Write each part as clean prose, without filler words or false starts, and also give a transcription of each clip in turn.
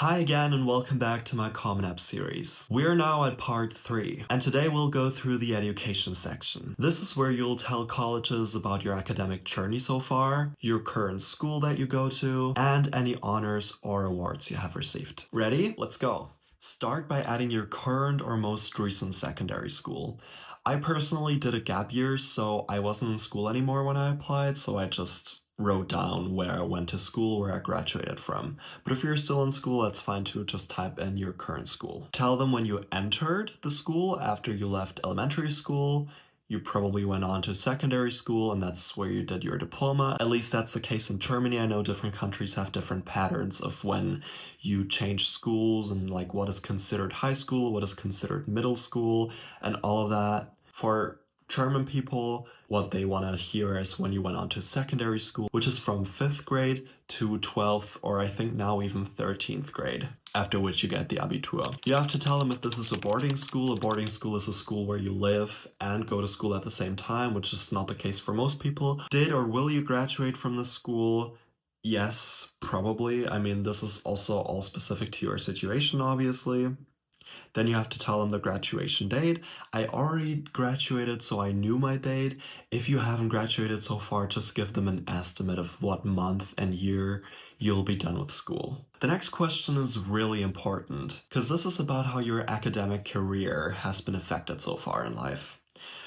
Hi again and welcome back to my Common App series. We're now at part 3 and today we'll go through the education section. This is where you'll tell colleges about your academic journey so far, your current school that you go to, and any honors or awards you have received. Ready? Let's go. Start by adding your current or most recent secondary school. I personally did a gap year, so I wasn't in school anymore when I applied, so I just wrote down where I went to school, where I graduated from. But if you're still in school, that's fine too, just type in your current school. Tell them when you entered the school after you left elementary school. You probably went on to secondary school and that's where you did your diploma. At least that's the case in Germany. I know different countries have different patterns of when you change schools and like what is considered high school, what is considered middle school, and all of that. For German people, what they want to hear is when you went on to secondary school, which is from 5th grade to 12th, or I think now even 13th grade, after which you get the Abitur. You have to tell them if this is a boarding school. A boarding school is a school where you live and go to school at the same time, which is not the case for most people. Did or will you graduate from this school? Yes, probably. I mean, this is also all specific to your situation, obviously. Then you have to tell them the graduation date. I already graduated, so I knew my date. If you haven't graduated so far, just give them an estimate of what month and year you'll be done with school. The next question is really important, because this is about how your academic career has been affected so far in life.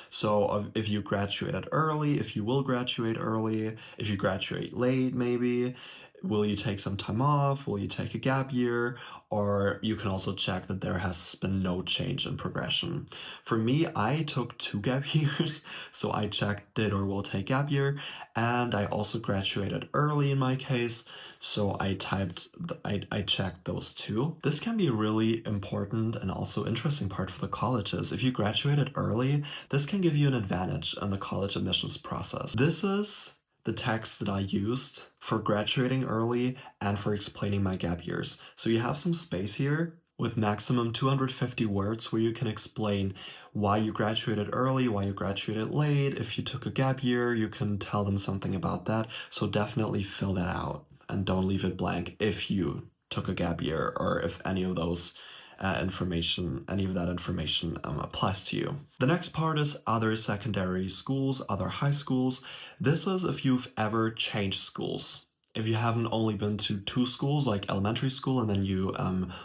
So if you graduated early, if you will graduate early, if you graduate late maybe, will you take some time off? Will you take a gap year? Or you can also check that there has been no change in progression. For me, I took 2 gap years, so I checked did or will take gap year, and I also graduated early in my case, so I checked those 2. This can be a really important and also interesting part for the colleges. If you graduated early, this can give you an advantage in the college admissions process. This is the text that I used for graduating early and for explaining my gap years. So you have some space here with maximum 250 words where you can explain why you graduated early, why you graduated late. If you took a gap year, you can tell them something about that. So definitely fill that out and don't leave it blank if you took a gap year or if any of that information applies to you. The next part is other secondary schools, other high schools. This is if you've ever changed schools. If you haven't only been to 2 schools, like elementary school, and then you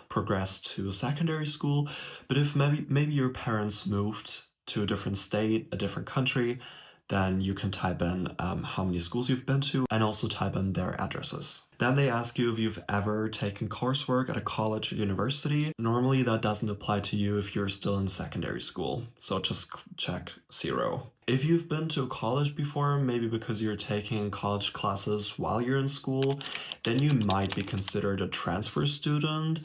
progress to secondary school, but if maybe your parents moved to a different state, a different country, then you can type in how many schools you've been to and also type in their addresses. Then they ask you if you've ever taken coursework at a college or university. Normally that doesn't apply to you if you're still in secondary school, so just check 0. If you've been to a college before, maybe because you're taking college classes while you're in school, then you might be considered a transfer student.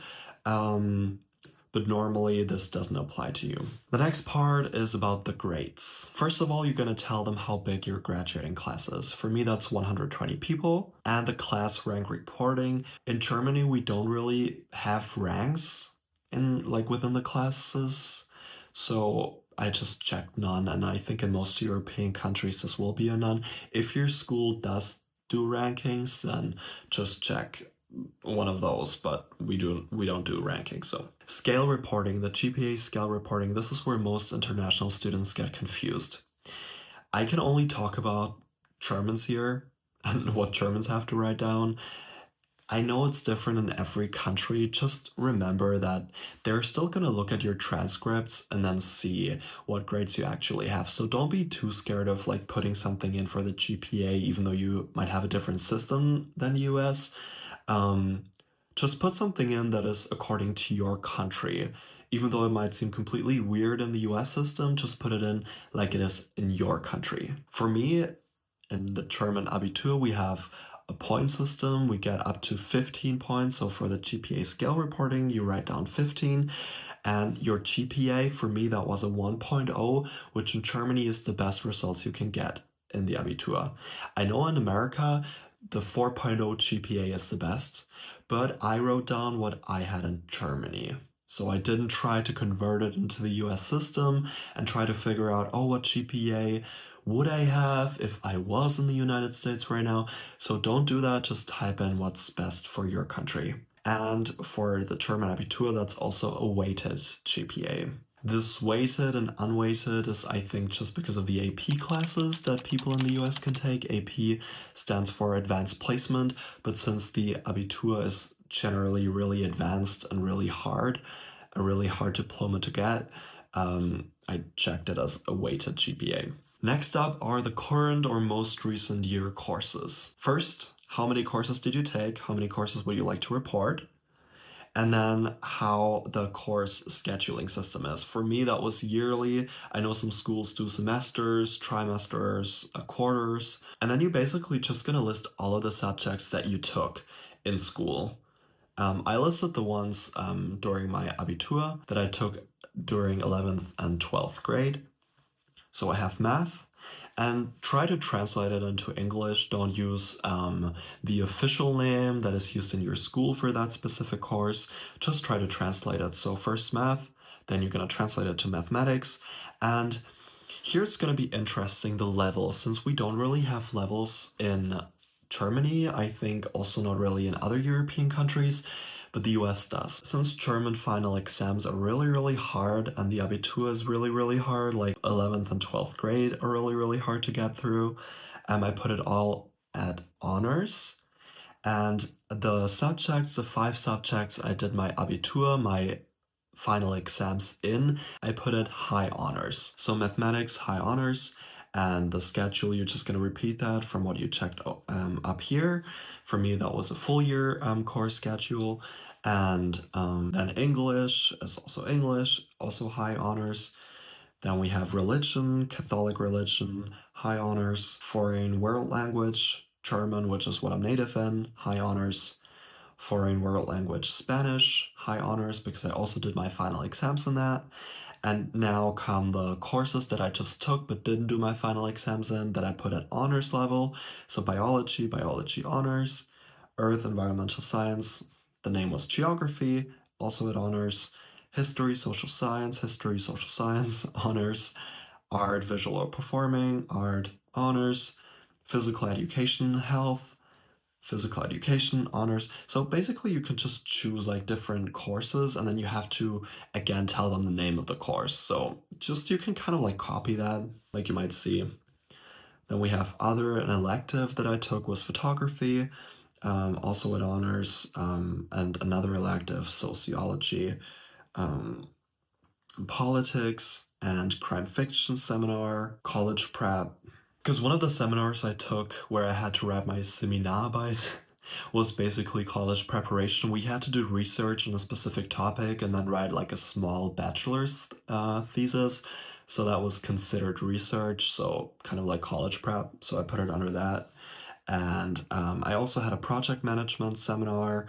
But normally this doesn't apply to you. The next part is about the grades. First of all, you're going to tell them how big your graduating class is. For me, that's 120 people. And the class rank reporting. In Germany, we don't really have ranks within the classes. So I just checked none, and I think in most European countries this will be a none. If your school does do rankings, then just check one of those, but we don't do rankings. So scale reporting, the GPA scale reporting, this is where most international students get confused. I can only talk about Germans here and what Germans have to write down. I know it's different in every country. Just remember that they're still going to look at your transcripts and then see what grades you actually have. So don't be too scared of putting something in for the GPA, even though you might have a different system than US. Just put something in that is according to your country. Even though it might seem completely weird in the US system, just put it in like it is in your country. For me, in the German Abitur, we have a point system. We get up to 15 points. So for the GPA scale reporting, you write down 15. And your GPA, for me, that was a 1.0, which in Germany is the best results you can get in the Abitur. I know in America, the 4.0 GPA is the best, but I wrote down what I had in Germany. So I didn't try to convert it into the US system and try to figure out, what GPA would I have if I was in the United States right now? So don't do that, just type in what's best for your country. And for the German Abitur, that's also a weighted GPA. This weighted and unweighted is, I think, just because of the AP classes that people in the US can take. AP stands for Advanced Placement, but since the Abitur is generally really advanced and really hard, a really hard diploma to get, I checked it as a weighted GPA. Next up are the current or most recent year courses. First, how many courses did you take? How many courses would you like to report? And then how the course scheduling system is. For me, that was yearly. I know some schools do semesters, trimesters, quarters. And then you're basically just gonna list all of the subjects that you took in school. I listed the ones during my Abitur that I took during 11th and 12th grade. So I have math, and try to translate it into English. Don't use the official name that is used in your school for that specific course. Just try to translate it. So first math, then you're going to translate it to mathematics. And here it's going to be interesting, the levels. Since we don't really have levels in Germany, I think also not really in other European countries, but the US does. Since German final exams are really, really hard and the Abitur is really, really hard, like 11th and 12th grade are really, really hard to get through, I put it all at honors. And the subjects, the 5 subjects I did my Abitur, my final exams in, I put it high honors. So mathematics, high honors, and the schedule, you're just going to repeat that from what you checked up here. For me, that was a full year course schedule. And then English is also English, also high honors. Then we have religion, Catholic religion, high honors. Foreign world language, German, which is what I'm native in, high honors. Foreign world language, Spanish, high honors, because I also did my final exams in that. And now come the courses that I just took but didn't do my final exams in that I put at honors level. So biology, biology honors, earth, environmental science, the name was geography, also at honors, history, social science, honors, art, visual or performing, art, honors, physical education, health, physical education, honors. So basically you can just choose like different courses and then you have to again tell them the name of the course. So just you can kind of like copy that, like you might see. Then we have other, an elective that I took was photography, also at honors, and another elective, sociology, politics, and crime fiction seminar, college prep. Because one of the seminars I took where I had to write my Seminararbeit was basically college preparation. We had to do research on a specific topic and then write like a small bachelor's thesis. So that was considered research, so kind of like college prep. So I put it under that. And I also had a project management seminar,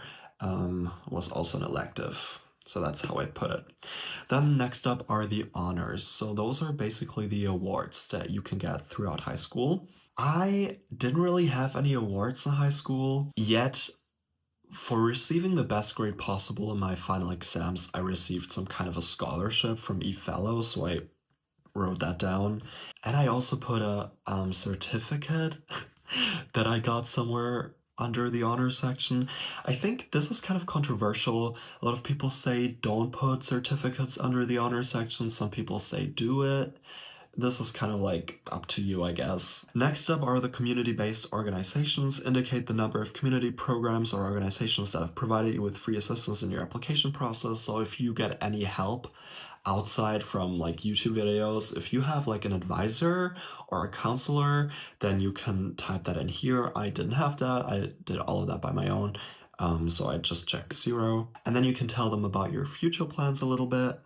was also an elective. So that's how I put it. Then next up are the honors. So those are basically the awards that you can get throughout high school. I didn't really have any awards in high school, yet for receiving the best grade possible in my final exams, I received some kind of a scholarship from eFellow, so I wrote that down. And I also put a certificate that I got somewhere under the honors section. I think this is kind of controversial. A lot of people say don't put certificates under the honors section. Some people say do it. This is kind of like up to you, I guess. Next up are the community-based organizations. Indicate the number of community programs or organizations that have provided you with free assistance in your application process. So if you get any help outside from like YouTube videos, if you have like an advisor or a counselor, then you can type that in here. I didn't have that. I did all of that by my own. So I just checked 0. And then you can tell them about your future plans a little bit,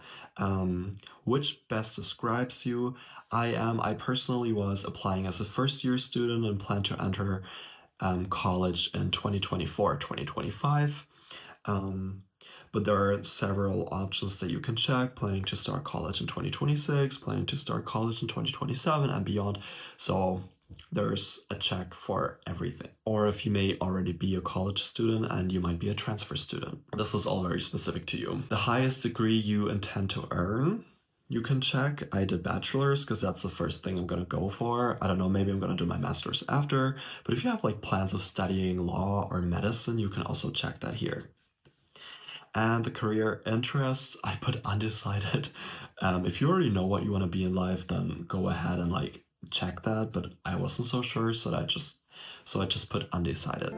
which best describes you. I personally was applying as a first year student and plan to enter college in 2024, 2025. But there are several options that you can check, planning to start college in 2026, planning to start college in 2027 and beyond. So there's a check for everything. Or if you may already be a college student and you might be a transfer student. This is all very specific to you. The highest degree you intend to earn, you can check. I did bachelor's because that's the first thing I'm going to go for. I don't know, maybe I'm going to do my master's after. But if you have like plans of studying law or medicine, you can also check that here. And the career interest, I put undecided. If you already know what you want to be in life, then go ahead and like check that. But I wasn't so sure, so I just put undecided.